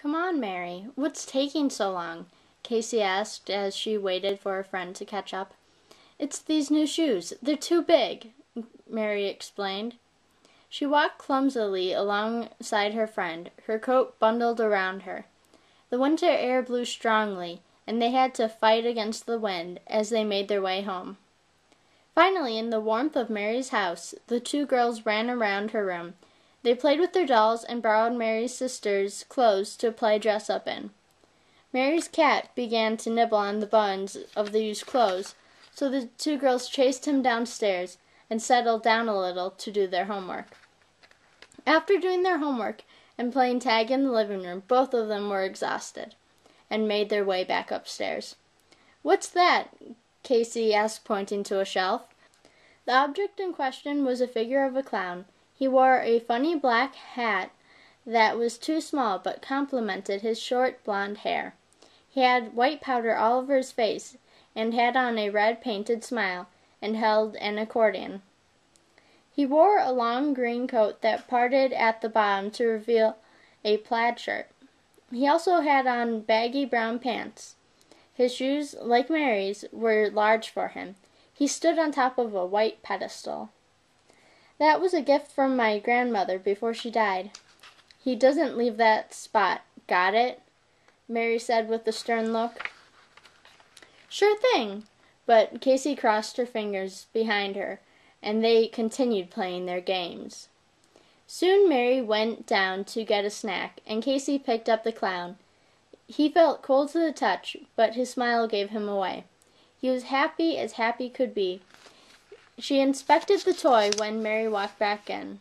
Come on, Mary. What's taking so long? Casey asked as she waited for her friend to catch up. It's these new shoes. They're too big, Mary explained. She walked clumsily alongside her friend, her coat bundled around her. The winter air blew strongly, and they had to fight against the wind as they made their way home. Finally, in the warmth of Mary's house, the two girls ran around her room. They played with their dolls and borrowed Mary's sister's clothes to play dress-up in. Mary's cat began to nibble on the buttons of the used clothes, so the two girls chased him downstairs and settled down a little to do their homework. After doing their homework and playing tag in the living room, both of them were exhausted and made their way back upstairs. "What's that?" Casey asked, pointing to a shelf. The object in question was a figure of a clown. He wore a funny black hat that was too small but complemented his short blonde hair. He had white powder all over his face and had on a red painted smile and held an accordion. He wore a long green coat that parted at the bottom to reveal a plaid shirt. He also had on baggy brown pants. His shoes, like Mary's, were large for him. He stood on top of a white pedestal. "That was a gift from my grandmother before she died. He doesn't leave that spot. Got it?" Mary said with a stern look. "Sure thing." But Casey crossed her fingers behind her, and they continued playing their games. Soon Mary went down to get a snack, and Casey picked up the clown. He felt cold to the touch, but his smile gave him away. He was happy as happy could be. She inspected the toy when Mary walked back in.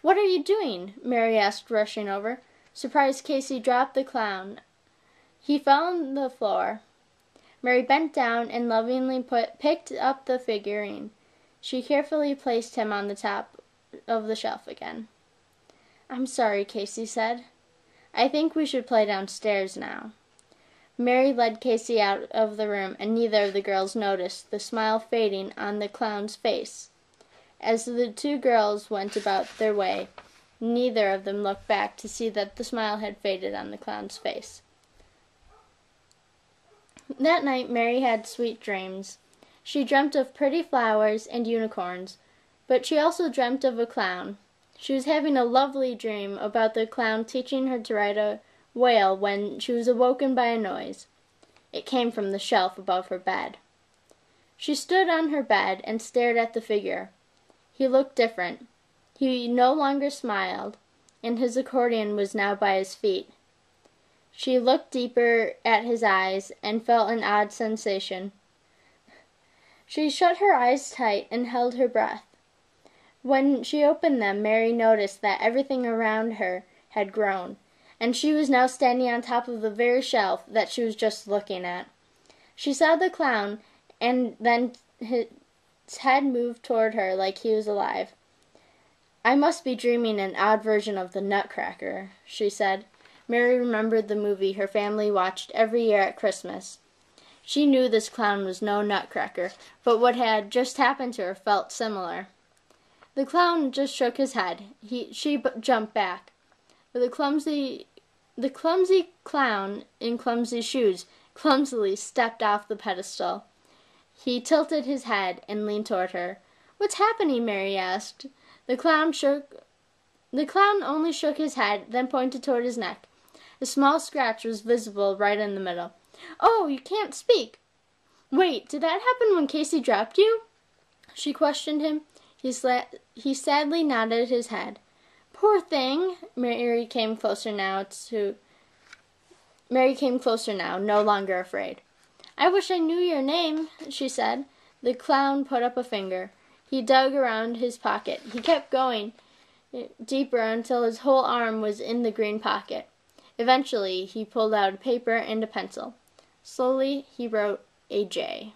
"What are you doing?" Mary asked, rushing over. Surprised, Casey dropped the clown. He fell on the floor. Mary bent down and lovingly picked up the figurine. She carefully placed him on the top of the shelf again. "I'm sorry," Casey said. "I think we should play downstairs now." Mary led Casey out of the room, and neither of the girls noticed the smile fading on the clown's face. As the two girls went about their way, neither of them looked back to see that the smile had faded on the clown's face. That night Mary had sweet dreams. She dreamt of pretty flowers and unicorns, but she also dreamt of a clown. She was having a lovely dream about the clown teaching her to ride a whale when she was awoken by a noise. It came from the shelf above her bed. She stood on her bed and stared at the figure. He looked different. He no longer smiled, and his accordion was now by his feet. She looked deeper at his eyes and felt an odd sensation. She shut her eyes tight and held her breath. When she opened them, Mary noticed that everything around her had grown, and she was now standing on top of the very shelf that she was just looking at. She saw the clown, and then his head moved toward her like he was alive. "I must be dreaming an odd version of the Nutcracker," she said. Mary remembered the movie her family watched every year at Christmas. She knew this clown was no Nutcracker, but what had just happened to her felt similar. The clown just shook his head. She jumped back. The clumsy clown in clumsy shoes clumsily stepped off the pedestal. He tilted his head and leaned toward her. "What's happening?" Mary asked. The clown only shook his head, then pointed toward his neck. A small scratch was visible right in the middle. "Oh, you can't speak!" "Wait, did that happen when Casey dropped you?" she questioned him. He sadly nodded his head. "Poor thing." Mary came closer now, no longer afraid. "I wish I knew your name," she said. The clown put up a finger. He dug around his pocket. He kept going deeper until his whole arm was in the green pocket. Eventually, he pulled out a paper and a pencil. Slowly, he wrote a J.